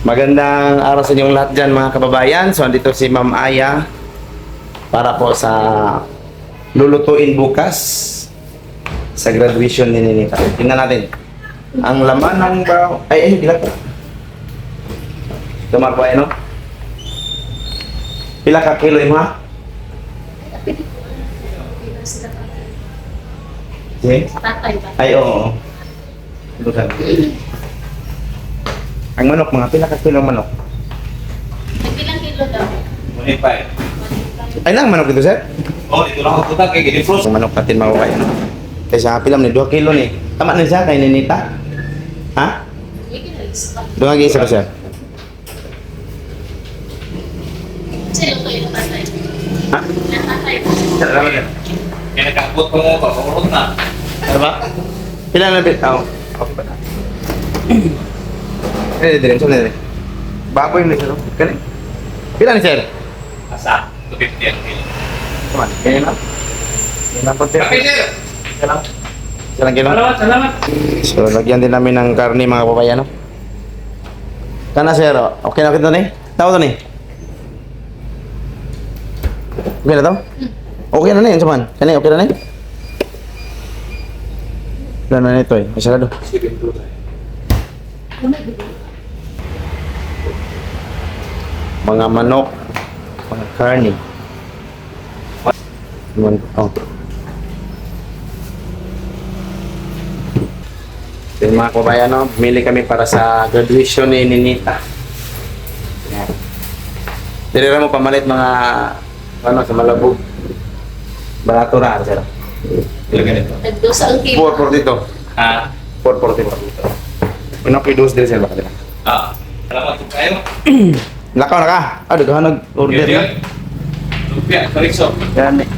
Magandang araw sa inyong lahat dyan mga kababayan. So, andito si Ma'am Aya para po sa lulutuin bukas sa graduation ni Ninita. Tingnan natin. Ang laman ng bao... Ay, bilang po. Tumar po, no? Pila ka kilo mo, ha? Okay. Ay, oo. Lutan. Ang manok, mga pila ka kilo manok? Ilang kilo daw? Munipay. Ay lang manok dito, sir? Oh, dito lang ako tutag kay gini frost. Ang manok natin mga kababayan. Kaysa pilam ni 2 kilo ni. Tama na siya kay Ninita? Ha? Doon nga isa ba siya? Sino ko yung tatay? Ha? Natatay. Salamat yan. Kaya nakakot ko mo ba? Pumurot na. Ano ba? Pila na bit? Oh. Okay ba na? Diretso na rin. Baboy na siya, no? Kani? Pila ni sir? Asa? 250 ang kilo. Come on. Ganyan lang. Ganyan lang po, sir. Okay, sir. Isa lang. Isa lang kilo. Salamat, salamat. So, lagyan din namin ng karne mga kababayan, no? Kana, sir. Oh. Okay na kita ni? Tao to ni? Okay na to? Okay na na yun, saman. Kani, okay na na yun? Wala na ito eh. May sarado. Mga manok, mga karne. Oh. So, yung mga kababayan, no, bumili kami para sa graduation ni Ninita. Yan. Dirira mo pamalit mga ano sa Malabog. Barato na, sir. Ilagay nito. Nagdos ang kilo. 440 dito. Ah, 440 dito. Una po i-dose din sir baka din. salamat po kayo. Lakaw na ka. Ah, daghan nag-order na. Lumpia, Parikso. Yan eh.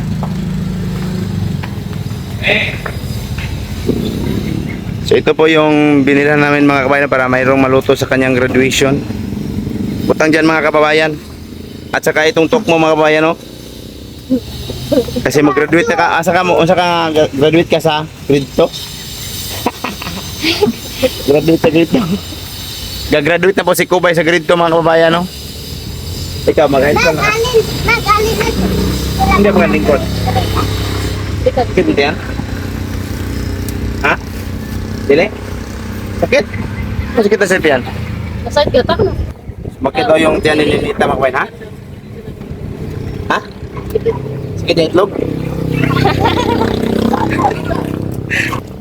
So ito po yung binilhan namin mga kababayan para mayroong maluto sa kanyang graduation. Butang dyan mga kababayan. At saka itong tokmo mga kababayan, no? Kasi mag-graduate na ka. Asa ka mo? Unsa ka graduate ka sa grade 2? Graduate sa grade 2. Gagraduate na po si Kubay sa grade 2 mga kababayan, no? Ikaw, mag-high school na. Hindi ako lingkod. Sakit dito yan? Ha? Dili? Sakit? Masakit na sir yan? Nasaan ka tak na? Bakit daw yung tiyan ni Ninita mga kababayan, ha? Ha? Sakit yung itlog?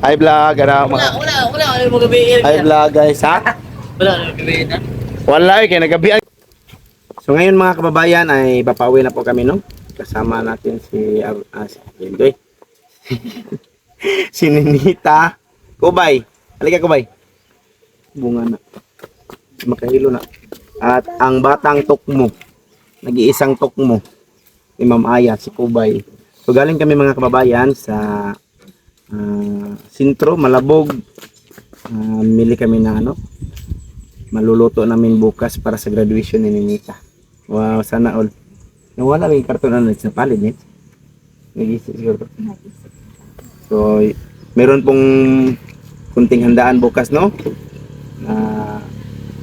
Hi vlog, ano? Wala mo gabihin. Hi vlog guys, ha? Wala mo gabihin na. Wala eh, kaya nagabi. So ngayon mga kababayan ay papauwi na po kami, no? Kasama natin si Indoy. Si Ninita. Kubay. Halika Kubay. Bunga na. Makahilo na. At ang batang tukmo. Nag-iisang tukmo. Ni Ma'am Aya, si Kubay. So galing kami mga kababayan sa Sintro, Malabog. Mili kami ng ano, maluluto namin bukas para sa graduation ni Ninita. Wow, sana all. Nawala rin yung karton na sa palid niya. Nag-isip siguro. So, meron pong kunting handaan bukas, no?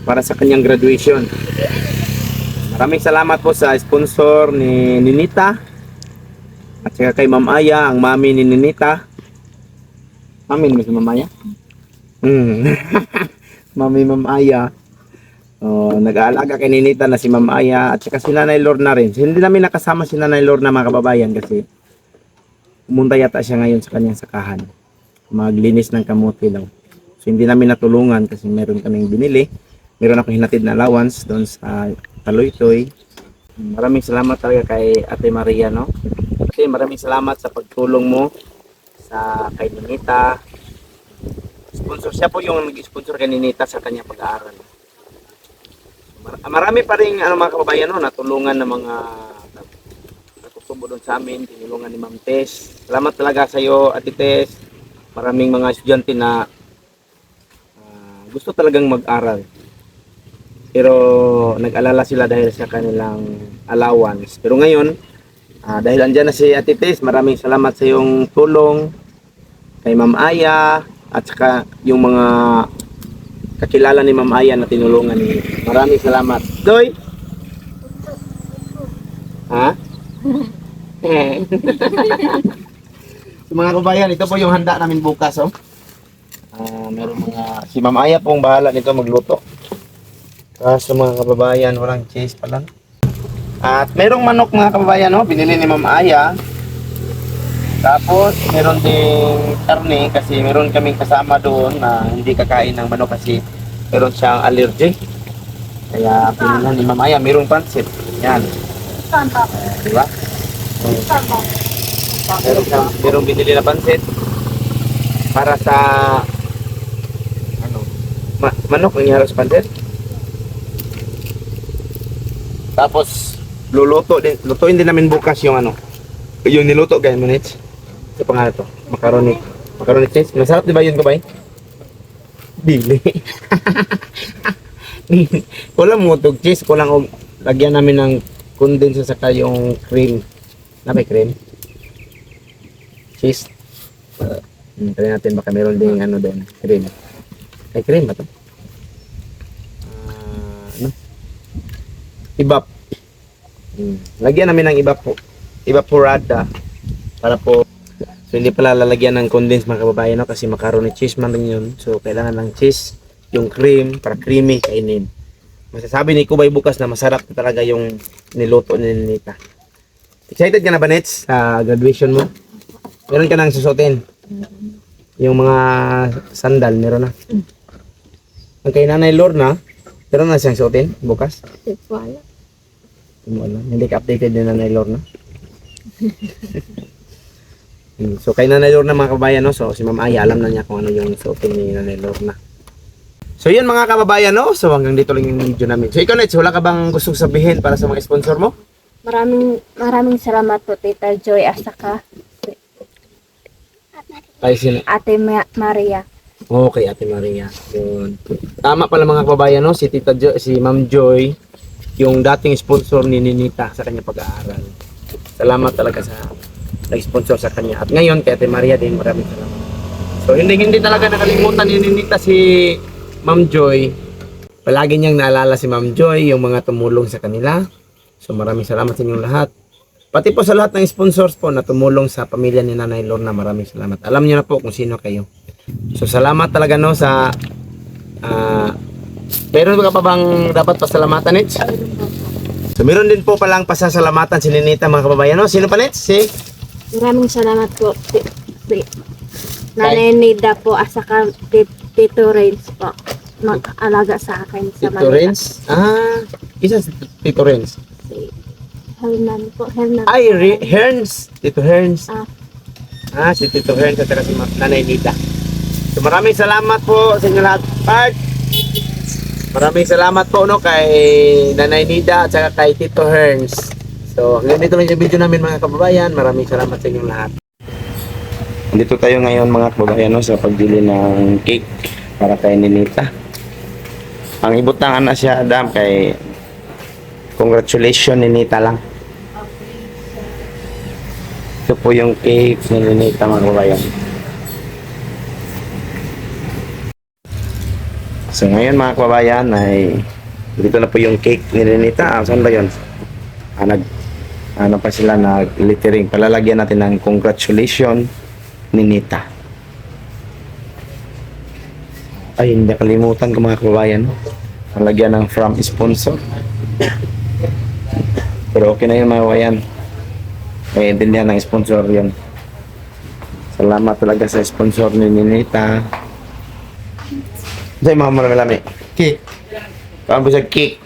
Para sa kanyang graduation. Maraming salamat po sa sponsor ni Ninita. At saka kay Ma'am Aya, ang mami ni Ninita. Mami ni Ma'am Aya? Mami Ma'am Aya. Nag-aalaga kay Ninita na si Ma'am Aya at saka si Nanay Lorna rin. Hindi namin nakasama si Nanay Lorna mga kababayan kasi pumunta yata siya ngayon sa kanyang sakahan. Maglinis ng kamote daw. So hindi namin natulungan kasi meron kaming binili. Meron ako hinatid na allowance doon sa Taloytoy. Maraming salamat talaga kay Ate Maria, no? Kasi maraming salamat sa pagtulong mo sa kay Ninita. Sponsor siya po yung nag-sponsor kay Ninita sa kanyang pag-aaral. Marami pa rin mga kababayan, no, natulungan ng mga natutubo doon sa amin, tinulungan ni Ma'am Tess. Salamat talaga sa iyo, Ate Tess. Maraming mga estudyante na gusto talagang mag-aral. Pero nag-alala sila dahil sa kanilang allowance. Pero ngayon, dahil andyan na si Ate Tess, maraming salamat sa iyong tulong kay Ma'am Aya at saka yung mga kakilala ni Ma'am Aya na tinulungan ni. Maraming salamat. Doy! Ha? So, mga kabayan, ito po yung handa namin bukas, oh. Meron si Ma'am Aya pong bahala nito magluto. Kaso mga kababayan, walang cheese pa lang. At merong manok mga kababayan, no? Binili ni Ma'am Aya. Tapos meron ding karne kasi meron kaming kasama doon na hindi kakain ng manok kasi meron siyang allergy. Kaya pinili ni Ma'am Aya, merong pansit. Yan. Diba? Merong binili na pansit para sa manok ang ihalo sa pansit. Tapos lutuin din namin bukas yung yung niluto guys, manits. Sa pangalan to, macaroni cheese. Masarap di ba yun, kabay? Dili. Kulang mo tog cheese, kulang lagyan namin ng condense saka yung cream. May cream? Cheese. Try natin baka meron ding din, cream. Ay, cream ba to? Ibap. Lagyan namin ng evaporada para po so hindi pala lalagyan ng condense mga kababayan, no? Kasi macaroni cheese man rin yun. So kailangan ng cheese, yung cream para creamy kainin. Masasabi ni Kubay bukas na masarap talaga yung niluto ni Nita. Excited ka na ba, Nets, sa graduation mo? Meron ka nang susutin? Yung mga sandal, meron na? Ang kay Nanay Lorna, meron na siyang suotin bukas? Wala. Wala. Hindi ka updated din Nanay Lorna? So kay Nanay Lorna mga kababayan, no? So si Ma'am Aya alam na niya kung ano yung suotin ni Nanay Lorna. So yun mga kababayan, no? So hanggang dito lang yung video namin. So ikaw, Nets, wala ka bang gustong sabihin para sa mga sponsor mo? Maraming salamat po Tita Joy at saka Ay, sino? Ate Maria. Okay, Ate Maria. Yun. Tama pala mga kababayan, no? Si Ma'am Joy, yung dating sponsor ni Ninita sa kanya pag-aaral. Salamat talaga sa nag-sponsor sa kanya. At ngayon, kay Ate Maria din, maraming salamat. So, hindi talaga nakalimutan ni Ninita si Ma'am Joy. Palagi niyang naalala si Ma'am Joy, yung mga tumulong sa kanila. So, maraming salamat sa inyong lahat. Pati po sa lahat ng sponsors po na tumulong sa pamilya ni Nanay Lorna, maraming salamat. Alam niyo na po kung sino kayo. So, salamat talaga, no, sa meron ka pa bang dapat pasalamatan, Nets? So, meron din po palang pasasalamatan si Ninita mga kababayan, no? Sino pa, Nets? Si? Maraming salamat po Nanay Nida po at saka Tito Renz po. Mag-alaga sa akin sa Tito Renz? Isa si Tito Renz. Si Hernan po. Hernan. Ay, Herns. Tito Herns. Ah. Si Tito Herns at saka si Nanay Nida. So, maraming salamat po sa inyo lahat. Maraming salamat po, no, kay Nanay Nida at saka kay Tito Herns. So, hanggang dito lang yung video namin mga kababayan. Maraming salamat sa inyong lahat. Dito tayo ngayon mga kababayan, no, sa pagbili ng cake para kay Ninita. Ang ibutangan na siya, Adam, kay congratulations Ninita lang. Ito po yung cake ni Ninita mga kababayan. So ngayon mga kababayan ay dito na po yung cake ni Ninita. Saan ba yun? Ano pa sila nag-littering. Palalagyan natin ng congratulations Ninita. Ay, hindi kalimutan ko mga kababayan. Palagyan ng from sponsor. Pero okay na yun mga kababayan. May intindihan ng sponsor yun. Salamat talaga sa sponsor ni Ninita. Say mga marami-lami. Cake. Kaambo sa cake.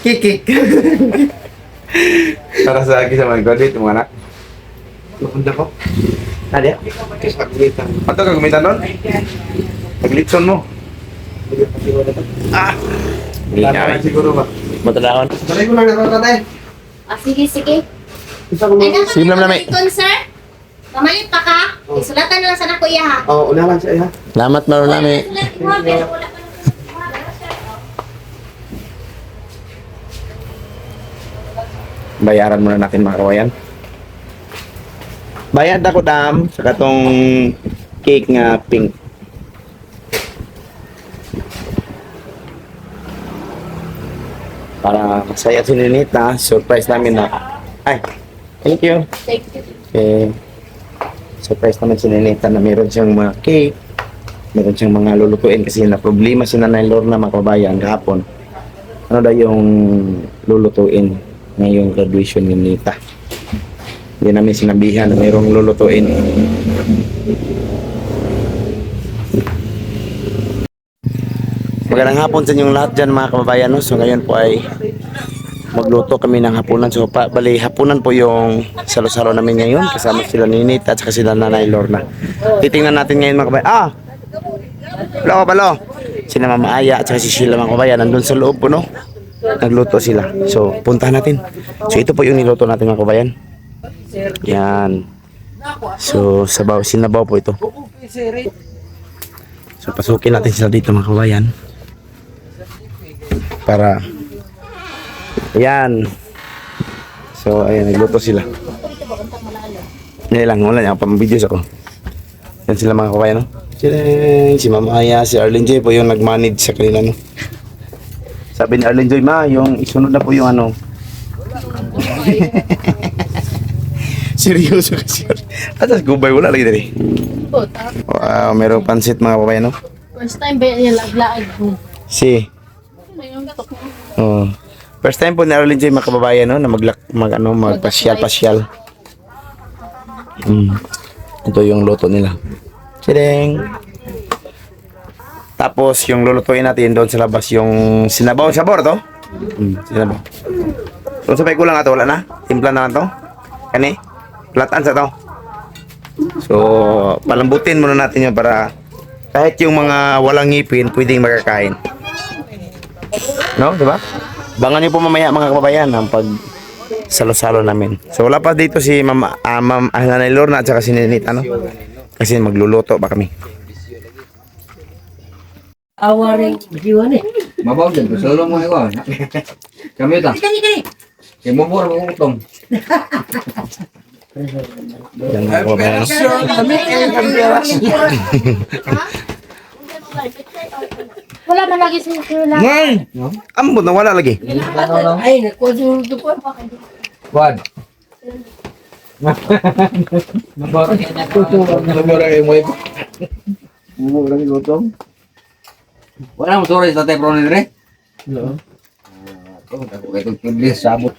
Cake. Para sa akin sa mga graduate, mga anak. Punta ko. Nadia? Ato ka gumitan doon? Paglitson mo. Hindi kami. Siguro ba? Matalawan. Talay ko lang na tatay. Sige. Sino namin? Sir? Mamalit pa ka? Isulatan na lang sana ko iya ha. Oo, unahan siya. Salamat marami. Bayaran muna natin mga kawayan. Bayad ako dam sa katong cake nga pink. Para masaya si Ninita, surprise namin na. Ay, thank you. Thank you. Okay. Surprise naman si Ninita na meron siyang mga cake. Meron siyang mga lulutuin kasi na problema si Nanay Lorna mga kababayan kahapon. Ano daw yung lulutuin ngayong graduation ni Ninita. Hindi namin sinabihan na mayroong lulutuin. Magandang hapon sa inyong lahat dyan mga kababayan. No? So ngayon po ay magluto kami ng hapunan. So bali hapunan po yung salo-salo namin ngayon. Kasama sila ni Ninita at saka sila Nanay Lorna. Titingnan natin ngayon mga kababayan. Ah! Palo, palo! Sina Mama Aya at saka si Sheila mga kababayan. Nandun sa loob po no? Nagluto sila. So puntahan natin. So ito po yung niluto natin mga kababayan. Yan. So sabaw, sinabaw po ito. So pasukin natin sila dito mga kababayan. Para yan. So ayan, nagluto sila. Hindi lang, wala niya pang-videos ako. Yan sila mga kababayan, no? Si Mama Aya, si Arlene Joy po yung nag-manage sa kanila, no? Sabi ni Arlene Joy, ma, yung isunod na po yung ano. Seryoso kasi. Atas gubay, wala lagi dali. Wow, merong pansit mga kababayan, no? First time ba yan laglaag mo? Si. Oh. First time po ni Arlene Joy mga kababayan, no, na magpasyal-pasyal. Ito yung luto nila. Chideng. Tapos yung lulutuin natin doon sa labas yung sinabaw sabor to. Sinabaw. Doon sa may kulang ato wala na. Timpla na to. Kani. Platan sa to. So palambutin muna natin yun para kahit yung mga walang ngipin pwedeng makakain. No, di ba? Bangan niyo po mamaya mga kababayan ang pag salo-salo namin. So wala pa dito si Ma'am Nanay Lorna at saka si Ninita, no? Kasi magluluto pa kami. Awaring jiwa ni. Mabaw din, solo mo ikaw. Kami ta. Kaya mo mo utong. Yan mga kababayan, no? Wala man lagi sa sila. Ngay! Ambot na wala lagi. Ay, nagkonsulto po. Wad. Mabaw. Namura kay mo ikaw. Mo lang utong. Wala mo sorry sa tepro ni Re. No. Ako ito tiblis sabot.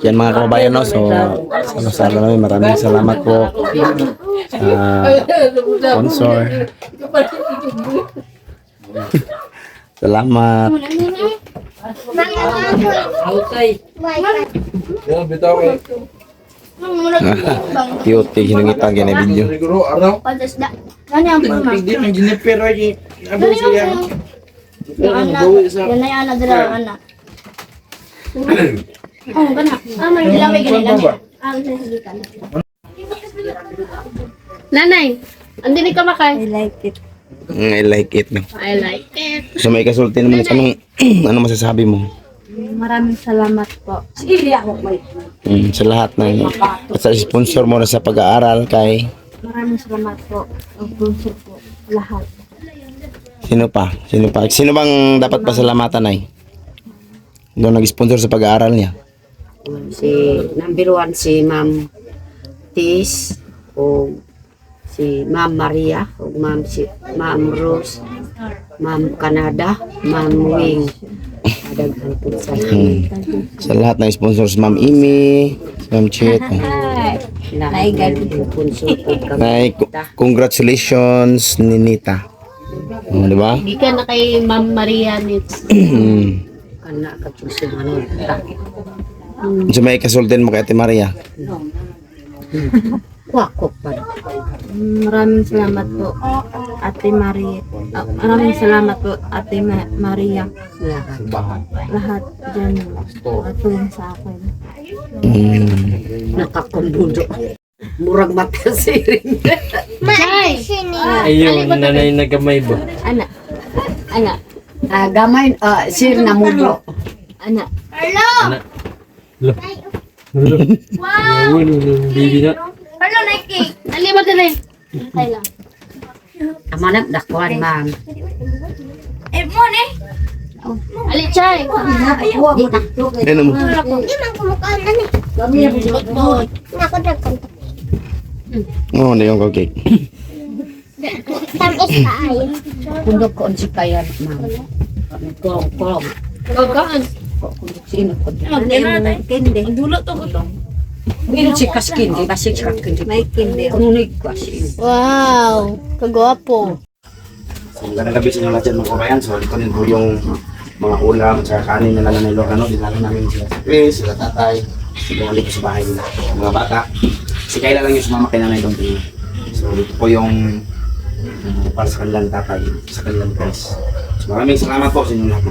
Yan mga kababayan, no? So salo-salo namin. Maraming salamat po sa sponsor. Salamat. Ya bitaw kay. Cute hinungita gini video. Siguro araw. Pagdasda. Gani ang puma. Hindi man ginipir lagi. Abo siya. Yan na yan na dira anak. Oh, kana. May dilaway gani lang. Sige ka. Nanay, andin ka makay. I like it. I like it, no? I like it. So may kasulti naman anong ano masasabi mo? Maraming salamat po. Sa lahat ng at sa sponsor mo na sa pag-aaral kay Maraming salamat po. Ang sponsor po. Lahat. sino pa? Sino bang dapat pasalamatan ay? Doon nag-sponsor sa pag-aaral niya. Si number 1 si Ma'am Tis o si Ma'am Maria o Ma'am Rose, Ma'am Canada, Ma'am Wing. Daghan po sa Sa lahat ng sponsors, Ma'am Imi, Ma'am Chet. lahat ng sponsor po kami. Nay, congratulations Ninita. Di ba? Di ka na kay Ma'am Maria Nitz. Kana kapusin ano. So may kasultin mo kay Ate Maria. Wako pa. Maraming salamat po. Ate Maria. Maraming salamat po Ate Maria. Lahat dyan. Tulong sa akin. Nakakumbudo. Murag mata siring. Ayun, nanay na gamay ba? Ana. Ana. Gamay sir na mudo. Ana. Baby na. Ali ba dali? Okay lang. Amanap dakuan ma'am. Alichay! Ano mo? Oo, na yung cake. Kundok ko si kaya ma'am. Kolong. Gagawin. Sino ko? Kindi. Ngino si kaskin, di ba si kaskin? May kindi. Kununig ko si. Wow! Kagwapo. So, magandang gabi sa inyo lahat dyan mga kabayan. So, ito din po yung mga ulam at saka kanin na Nanay Lorna. Dinala namin sila sa Chris, sila tatay. Bumalik ko sa bahay nila. Mga bata. Si Kayla lang yung sumama kay Nanay doon. So, ito po yung para sa kanilang tatay, sa kanilang Chris. So, maraming salamat po sa inyo lahat.